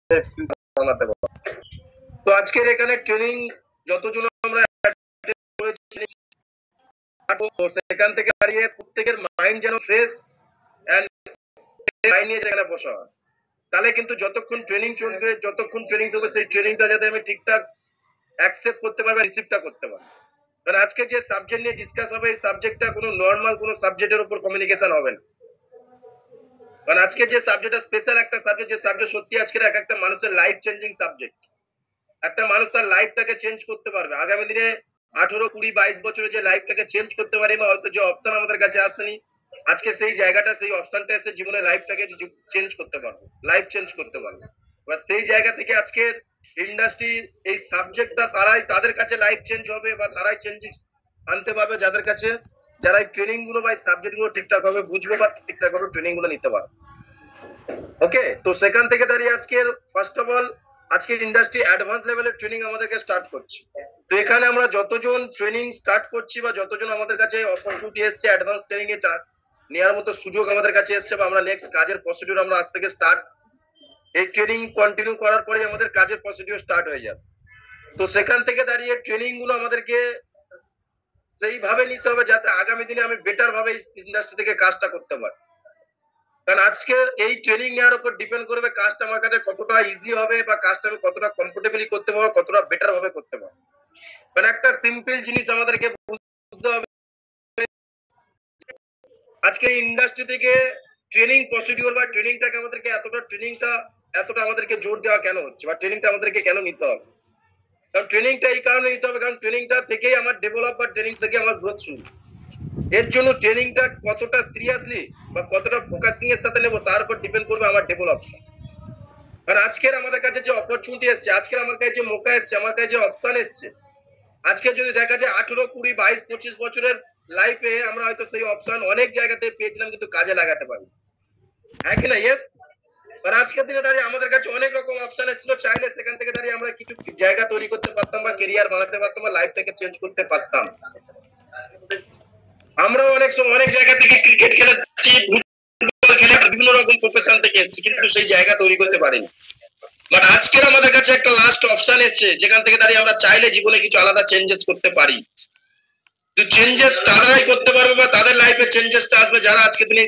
বানাতে পারবো। তো আজকের এখানে ট্রেনিং যতজন আমরা সেখান থেকে দাঁড়িয়ে প্রত্যেকের মাইন্ড যেন ফ্রেশ এন্ড নিয়ে সেখানে বসা, তাহলে কিন্তু যতক্ষণ ট্রেনিং চলবে, যতক্ষণ ট্রেনিং চলবে, সেই ট্রেনিংটা যাতে আমি ঠিকঠাক অ্যাকসেপ্ট করতে পারবো, রিসিভটা করতে পারবো। কারণ আজকে যে সাবজেক্ট নিয়ে ডিসকাস হবে, এই সাবজেক্টটা কোনো নর্মাল কোনো সাবজেক্টের উপর কমিউনিকেশন হবে না। কারণ আজকে যে সাবজেক্টটা স্পেশাল একটা সাবজেক্ট, যে সাবজেক্ট সত্যি আজকের এক একটা মানুষের লাইফ চেঞ্জিং সাবজেক্ট। একটা মানুষ তার লাইফটাকে চেঞ্জ করতে পারবে আগামী দিনে। 18, 20, 22 বছরে যে লাইফটাকে চেঞ্জ করতে পারে, বা হয়তো যে অপশন আমাদের কাছে আসেনি, আজকে সেই জায়গাটা, সেই অপশনটা এসে জীবনে লাইফটাকে চেঞ্জ করতে পারবো, লাইফ চেঞ্জ করতে পারবো। বা সেই জায়গা থেকে আজকে ইন্ডাস্ট্রি এই সাবজেক্টটা তারাই, তাদের কাছে লাইফ চেঞ্জ হবে বা তারাই চেঞ্জ আনতে পারবে, যাদের কাছে যারা এই ট্রেনিং গুলো বা সাবজেক্ট গুলো ঠিকঠাক ভাবে বুঝবো বা ঠিকঠাক ভাবে ট্রেনিং গুলো নিতে পারবে। ওকে, তো সেখান থেকে দাঁড়িয়ে আজকের ফার্স্ট অফ অল আজকের ইন্ডাস্ট্রি অ্যাডভান্স লেভেলের ট্রেনিং আমাদেরকে স্টার্ট করছি। তো এখানে আমরা যতজন ট্রেনিং স্টার্ট করছি বা যতজন আমাদের কাছে অপরচুনিটি এসছে অ্যাডভান্স ট্রেনিং এ নেওয়ার মতো সুযোগ আমাদের কাছে এসছে, বা আমরা নেক্সট কাজের প্রসিডিউর আমরা আজ থেকে স্টার্ট, এই ট্রেনিং কন্টিনিউ করার পরে আমাদের কাজের প্রসিডিউর স্টার্ট হয়ে যাবে। তো সেখান থেকে দাঁড়িয়ে ট্রেনিং গুলো আমাদেরকে সেইভাবে নিতে হবে যাতে আগামী দিনে আমি বেটার ভাবে ইন্ডাস্ট্রি থেকে কাজটা করতে পারি। কারণ আজকে এই ট্রেনিং নেওয়ার উপর ডিপেন্ড করবে কাজটা আমার কাছে কতটা ইজি হবে, বা কাজটা আমি কতটা কমফোর্টেবলি করতে পারবো, কতটা বেটার ভাবে করতে পারবো। মানে একটা সিম্পল জিনিস আমাদেরকে বুঝতে হবে, আজকে ইন্ডাস্ট্রি থেকে ট্রেনিং প্রসিডিউর বা ট্রেনিংটাকে আমাদেরকে এতটা আমাদেরকে জোর দেওয়া কেন হচ্ছে, বা ট্রেনিংটা আমাদেরকে কেন নিতে হবে? কারণ ট্রেনিংটা এই কারণে নিতে হবে, কারণ ট্রেনিংটা থেকেই আমার ডেভেলপ, বা ট্রেনিং থেকে আমার গ্রোথ শুরু। এর জন্য ট্রেনিংটা কতটা সিরিয়াসলি বা কতটা ফোকাসিং এর সাথে নেবো, তার উপর ডিপেন্ড করবে আমার ডেভেলপ। কারণ আজকের আমাদের কাছে যে অপরচুনিটি এসছে, আজকের আমার কাছে যে মৌকা এসছে, আমার কাছে যে অপশন এসছে, আজকে যদি দেখা যায় 18, 20, 22, 25 বছরের লাইফে আমরা হয়তো সেই অপশন অনেক জায়গাতে পেয়েছিলাম, কিন্তু কাজে লাগাতে পারি, হ্যাঁ কিনা? ইয়েস। আর আজকের দিনে দাঁড়িয়ে আমাদের কাছে অনেক রকম অপশন এসেছিল, চাইলে সেখান থেকে দাঁড়িয়ে আমরা কিছু জায়গা তৈরি করতে পারতাম, বা কেরিয়ার বানাতে পারতাম, বা লাইফটাকে চেঞ্জ করতে পারতাম। আমরা অনেক সময় অনেক জায়গা থেকে ক্রিকেট খেলেছি, ফুটবল খেলে, বিভিন্ন রকম প্রফেশন থেকে এসেছি, কিন্তু সেই জায়গা তৈরি করতে পারিনি। বাট আজকের আমাদের কাছে একটা লাস্ট অপশন এসেছে, যেখান থেকে দাঁড়িয়ে আমরা চাইলে জীবনে কিছু আলাদা চেঞ্জেস করতে পারি। তো চেঞ্জেস তারাই করতে পারবে, বা তাদের লাইফে চেঞ্জেসটা আসবে যারা আজকের দিনে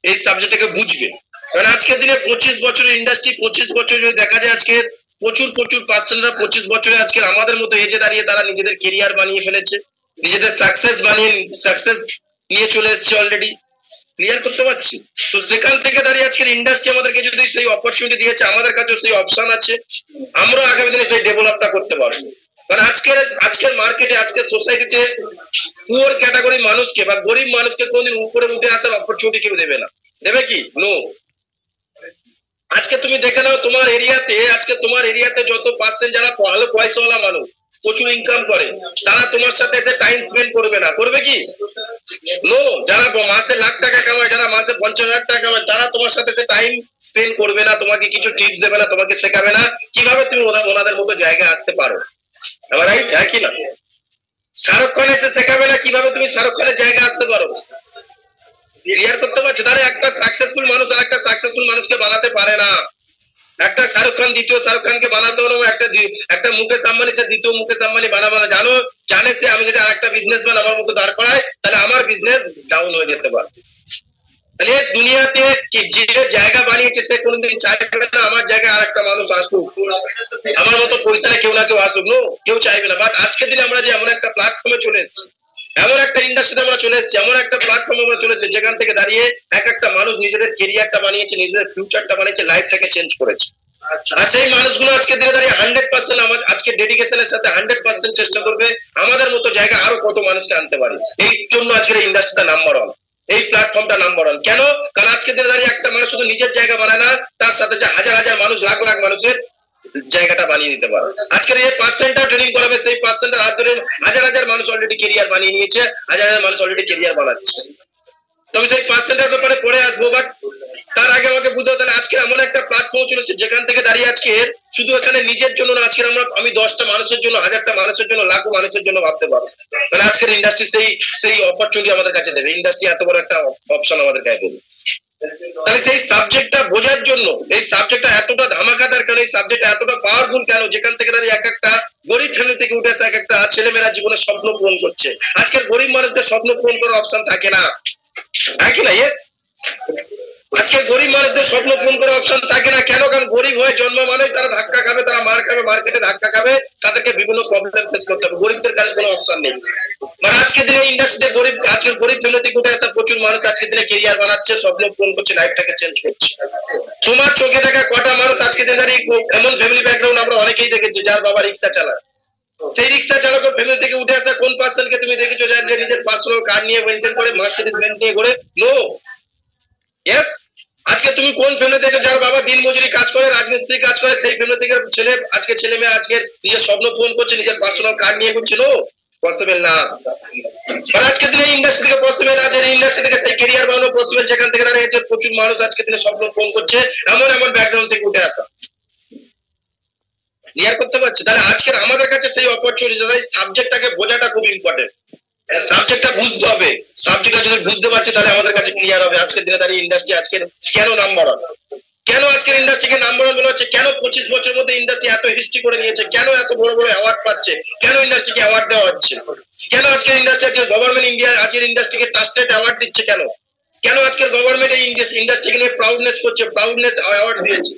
এই সাবজেক্টটাকে বুঝবে। কারণ আজকের দিনে 25 বছরের ইন্ডাস্ট্রি, 25 বছর যদি দেখা যায় আজকে প্রচুর পার্সেন্টরা 25 বছরে আজকের আমাদের মতো এজে দাঁড়িয়ে তারা নিজেদের কেরিয়ার বানিয়ে ফেলেছে, নিজেদের সাকসেস নিয়ে চলে এসেছে অলরেডি। ক্লিয়ার করতে পারছি? তো সেখান থেকে দাঁড়িয়ে আজকের ইন্ডাস্ট্রি আমাদেরকে যদি সেই অপরচুনিটি দিয়েছে, আমাদের কাছেও সেই অপশন আছে, আমরা আগামী দিনে সেই ডেভেলপটা করতে পারবো। কারণ আজকের মার্কেটে, আজকের সোসাইটিতে পুয়ার ক্যাটাগরি মানুষকে বা গরিব মানুষকে কোনদিন উপরে উঠে আসার অপরচুনিটি কেউ দেবে না। দেবে কি? নো। আজকে তুমি দেখে নাও তোমার এরিয়াতে যত পার্সেন্ট যারা ভালো পয়সাওয়ালা মানুষ, প্রচুর ইনকাম করে, তারা তোমার সাথে এসে টাইম স্পেন্ড করবে না। করবে কি? নো। যারা মাসে লাখ টাকা কামায়, যারা মাসে 50,000 টাকা কামায়, তারা তোমার সাথে এসে টাইম স্পেন্ড করবে না, তোমাকে কিছু টিপস দেবে না, তোমাকে শেখাবে না কিভাবে তুমি ওনাদের মতো জায়গায় আসতে পারো। আমার রাইট? হ্যাঁ কি না? শাহরুখ খান এসে শেখাবে না কিভাবে তুমি শাহরুখ খানের জায়গায় আসতে পারো। ক্লিয়ার করতে পারছো? তাহলে একটা সাকসেসফুল মানুষ আর একটা সাকসেসফুল মানুষকে বানাতে পারে না। একটা শাহরুখ খান দ্বিতীয় শাহরুখ খানকে বানাতে হলো, একটা মুকেশ আম্বানি সে দ্বিতীয় মুকেশ আম্বানি বানাবে না। জানে সে আমি যদি আরেকটা বিজনেসম্যান আমার মতো দাঁড় করাই, তাহলে আমার বিজনেস ডাউন হয়ে যেতে পারে। তাহলে দুনিয়াতে যে জায়গা বানিয়েছে সে কোনোদিন চাইবে না আমার জায়গায় আরেকটা মানুষ আসুক, আমার মতো পয়সায় কেউ না কেউ আসুক। নো, কেউ চাইবে না। বাট আজকের দিনে আমরা যে এমন একটা প্ল্যাটফর্মে চলে এসেছি, এমন একটা ইন্ডাস্ট্রিতে আমরা চলে এসেছি, এমন একটা প্ল্যাটফর্মে আমরা চলে এসেছি, যেখান থেকে দাঁড়িয়ে এক একটা মানুষ নিজেদের কেরিয়ারটা বানিয়েছে, নিজেদের ফিউচারটা বানিয়েছে, লাইফটাকে চেঞ্জ করেছে। আর সেই মানুষগুলো আজকে দিনে দাঁড়িয়ে 100% আজকে ডেডিকেশনের সাথে 100% চেষ্টা করবে আমাদের মতো জায়গা আরো কত মানুষকে আনতে পারে। এই জন্য আজকের ইন্ডাস্ট্রিটা নাম্বার 1, এই প্ল্যাটফর্মটা নাম্বার 1। কেন? কারণ আজকে দিনে দাঁড়িয়ে একটা মানুষ শুধু নিজের জায়গা বানায় না, তার সাথে যে হাজার হাজার মানুষ, লাখ লাখ মানুষের জায়গাটা বানিয়ে দিতে পারে। আজকের এই পার্সেন্টটা ট্রেনিং করাবে, সেই পার্সেন্টের হাত ধরে হাজার হাজার মানুষ অলরেডি কেরিয়ার বানিয়ে নিয়েছে, হাজার হাজার মানুষ অলরেডি কেরিয়ার বানাচ্ছে। তবে সেই পার্সেন্টের ব্যাপারে পরে আসবো, বাট তার আগে আমাকে বুঝতে তাহলে আজকে এমন একটা প্ল্যাটফর্ম চলেছে যেখান থেকে দাঁড়িয়ে আজকে শুধু এখানে নিজের জন্য না, আজকে আমি 10টা মানুষের জন্য, 1000টা মানুষের জন্য, লাখো মানুষের জন্য ভাবতে পারবো। তাহলে আজকের ইন্ডাস্ট্রি সেই অপরচুনিটি আমাদের কাছে দেবে। ইন্ডাস্ট্রি এত বড় একটা অপশন আমাদের কাছে দেবে। তাহলে সেই সাবজেক্টটা বোঝার জন্য, এই সাবজেক্টটা এতটা ধামাকাদার কেন, এই সাবজেক্টটা এতটা পাওয়ারফুল কেন, যেখান থেকে দাঁড়িয়ে এক একটা গরিব ফ্যামিলি থেকে উঠে আসে এক একটা ছেলেমেয়েরা জীবনে স্বপ্ন পূরণ করছে। আজকের গরিব মানুষদের স্বপ্ন পূরণ করার অপশন থাকে না, হ্যাঁ কি না? ইয়েস, আজকে গরিব মানুষদের স্বপ্ন পূরণ করার অপশন থাকে না। কেন? কারণ গরিব হয়ে জন্ম মানে তারা ধাক্কা খাবে, তারা মার খাবে, মার্কেটে ধাক্কা খাবে, তাদেরকে বিভিন্ন প্রবলেম ফেস করতে হবে। গরিবদের কাছে কোনো অপশন নেই। মানে আজকের দিনে ইন্ডাস্ট্রিতে গরিব, আজকের গরিব ফ্যামিলি থেকে উঠে আসা প্রচুর মানুষ আজকের দিনে কেরিয়ার বানাচ্ছে, স্বপ্ন পূরণ করছে, লাইফটাকে চেঞ্জ করছে। তোমার চোখে দেখা কটা মানুষ আজকে দিনে দাঁড়িয়ে এমন ফ্যামিলি ব্যাকগ্রাউন্ড আমরা অনেকেই দেখেছি যার বাবা রিক্সা চালায়, সেই রিক্সা চালকের ফ্যামিলি থেকে উঠে আসা কোন পার্সনকে তুমি দেখেছো যার নিজের পার্সোনাল কার নিয়ে মেইনটেইন করে, মার্সিডিজ বেঞ্জ নিয়ে ঘোরে? নো। ইয়েস, আজকে তুমি কোন ফ্যামিলি থেকে যার বাবা দিন মজুরি কাজ করে, রাজমিস্ত্রি কাজ করে, সেই ফ্যামিলি থেকে ছেলে আজকে ছেলে মেয়ে আজকে নিজের স্বপ্ন পূরণ করছে, নিজের পার্সোনাল কার নিয়ে ঘুরছে? নো, পসিবল না। আর আজকে দিনে ইন্ডাস্ট্রি থেকে পসিবল আছে, ইন্ডাস্ট্রি থেকে সেই ক্যারিয়ার বানানো পসিবল, যেখান থেকে দাঁড়িয়ে প্রচুর মানুষ আজকে দিনে স্বপ্ন পূরণ করছে, এমন এমন ব্যাকগ্রাউন্ড থেকে উঠে আসা। ক্লিয়ার করতে পারছি? তাহলে আজকের আমাদের কাছে সেই অপরচুনিটি, সাবজেক্টটাকে বোঝাটা খুব ইম্পর্টেন্ট। সাবজেক্টটা বুঝতে হবে, সাবজেক্টটা যদি বুঝতে পারছি তাহলে আমাদের কাছে ক্লিয়ার হবে আজকের দিনে দাঁড়িয়ে ইন্ডাস্ট্রি আজকে কেন নাম্বার ওয়ান, কেন আজকের ইন্ডাস্ট্রিকে নাম্বার ওয়ান বলা হচ্ছে, কেন 25 বছরের মধ্যে ইন্ডাস্ট্রি এত হিস্ট্রি করে নিয়েছে, কেন এত বড় বড় অ্যাওয়ার্ড পাচ্ছে, কেন ইন্ডাস্ট্রিকে অ্যাওয়ার্ড দেওয়া হচ্ছে, কেন আজকের ইন্ডাস্ট্রি, আজকের গভর্নমেন্ট ইন্ডিয়া আজকের ইন্ডাস্ট্রিকে ট্রাস্টেড অ্যাওয়ার্ড দিচ্ছে, কেন কেন আজকের গভর্নমেন্ট এই ইন্ডাস্ট্রিকে নিয়ে প্রাউডনেস করছে, প্রাউডনেস অ্যাওয়ার্ড দিয়েছে,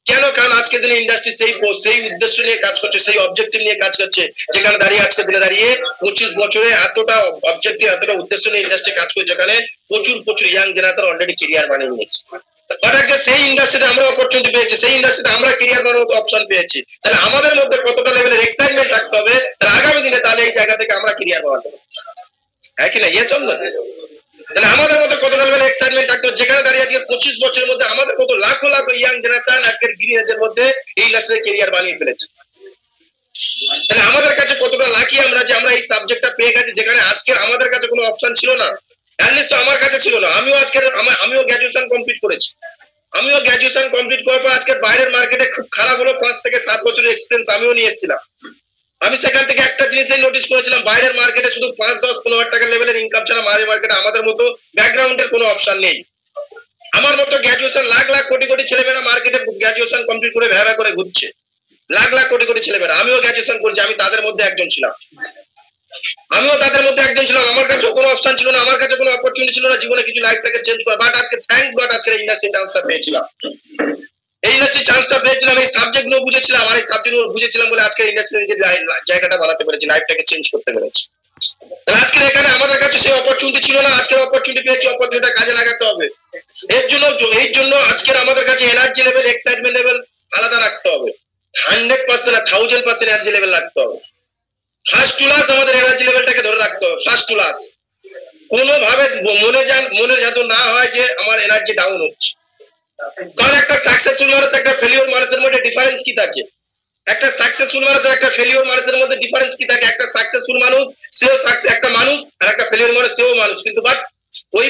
কেন? কারণ আজকের দিনে ইন্ডাস্ট্রি সেই উদ্দেশ্য নিয়ে কাজ করছে, সেই অবজেক্টিভ নিয়ে কাজ করছে, যেখানে দাঁড়িয়ে আজকের দিনে দাঁড়িয়ে 25 বছরে এতটা অবজেক্টিভ, এতটা উদ্দেশ্য নিয়ে ইন্ডাস্ট্রি কাজ করছে, যেখানে প্রচুর ইয়াং জেনারেশন অলরেডি ক্যারিয়ার বানিয়ে নিয়েছে। বাট আজকে সেই ইন্ডাস্ট্রিতে আমরা অপরচুনিটি পেয়েছি, সেই ইন্ডাস্ট্রিতে আমরা ক্যারিয়ার বানানোর অপশন পেয়েছি, তাহলে আমাদের মধ্যে কতটা লেভেলের এক্সাইটমেন্ট রাখতে হবে, তাহলে আগামী দিনে তাহলে এই জায়গা থেকে আমরা ক্যারিয়ার বানাতে পারবো, হ্যাঁ কি না? Yes or no? তাহলে আমাদের মধ্যে কতটা লেভেল এক্সাইটমেন্ট থাকতো, যেখানে দাঁড়িয়ে আজকে 25 বছরের মধ্যে আমাদের মতো লাখো লাখো ইয়াং জেনারেশন আজকের গ্রিন এজের মধ্যে এই ইন্ডাস্ট্রিতে ক্যারিয়ার বানিয়ে ফেলেছে। তাহলে আমাদের কাছে কতটা লাকি আমরা যে আমরা এই সাবজেক্টটা পেয়ে গেছি, যেখানে আজকের আমাদের কাছে কোনো অপশন ছিল না, অ্যাটলিস্ট আমার কাছে ছিল না। আমিও গ্র্যাজুয়েশন কমপ্লিট করেছি, আমিও গ্র্যাজুয়েশন কমপ্লিট করার পর আজকে বাইরের মার্কেটে খুব খারাপ হলো 5 থেকে 7 বছরের এক্সপেরিয়েন্স আমিও নিয়ে এসেছিলাম। আমি সেখান থেকে একটা জিনিসই নোটিস করেছিলাম, বাইরের মার্কেটে শুধু 5-10-15 টাকা লেভেলের ইনকাম ছাড়া বাইরের মার্কেটে আমাদের মতো ব্যাকগ্রাউন্ডের কোনো অপশন নেই। আমার মতো গ্র্যাজুয়েশন লাখ লাখ কোটি কোটি ছেলেমেয়েরা মার্কেটে গ্র্যাজুয়েশন কমপ্লিট করে ভ্যাবা করে ঘুরছে, লাখ লাখ কোটি কোটি ছেলেমেয়েরা। আমিও গ্র্যাজুয়েশন করেছি, আমি তাদের মধ্যে একজন ছিলাম, আমার কাছে কোনো অপশন ছিল না, আমার কাছে কোনো অপরচুনিটি ছিল না জীবনে কিছু লাইফটাকে চেঞ্জ করা। বাট আজকে থ্যাঙ্কস গড আজকে ইন্ডাস্ট্রি চান্সটা পেয়েছিলাম, এই ইন্ডাস্ট্রি চান্সটা পেয়েছিলাম, এই সাবজেক্ট গুলো বুঝেছিলাম, আর এই সাবজেক্ট গুলো বুঝেছিলাম বলে আজকে ইন্ডাস্ট্রি নিজের জায়গাটা বানাতে পেরেছি, লাইফটাকে চেঞ্জ করতে পেরেছি। আজকে এখানে আমাদের কাছে সেই অপরচুনিটি ছিল না, আজকের অপরচুনিটি পেয়েছি, অপরচুনিটি কাজে লাগাতে হবে। এই জন্য আজকের আমাদের কাছে এনার্জি লেভেল, এক্সাইটমেন্ট লেভেল আলাদা রাখতে হবে, 100% আর 1000% এনার্জি লেভেল রাখতে হবে। ফার্স্ট ক্লাস আমাদের এনার্জি লেভেলটাকে ধরে রাখতে হবে, ফার্স্ট ক্লাস। কোনোভাবে মনে যাতে না হয় যে আমার এনার্জি ডাউন হচ্ছে। কারণ একটা সাকসেসফুল মানুষ একটা ফেলিওর মানুষের মধ্যে ডিফারেন্স কি থাকে, একটা সাকসেসফুল মানুষ আর একটা ফেলিওর মানুষের মধ্যে ডিফারেন্স কি থাকে? একটা সাকসেসফুল মানুষ সেও একটা মানুষ, আর একটা ফেলিওর মানুষ সেও মানুষ, কিন্তু বাট ওই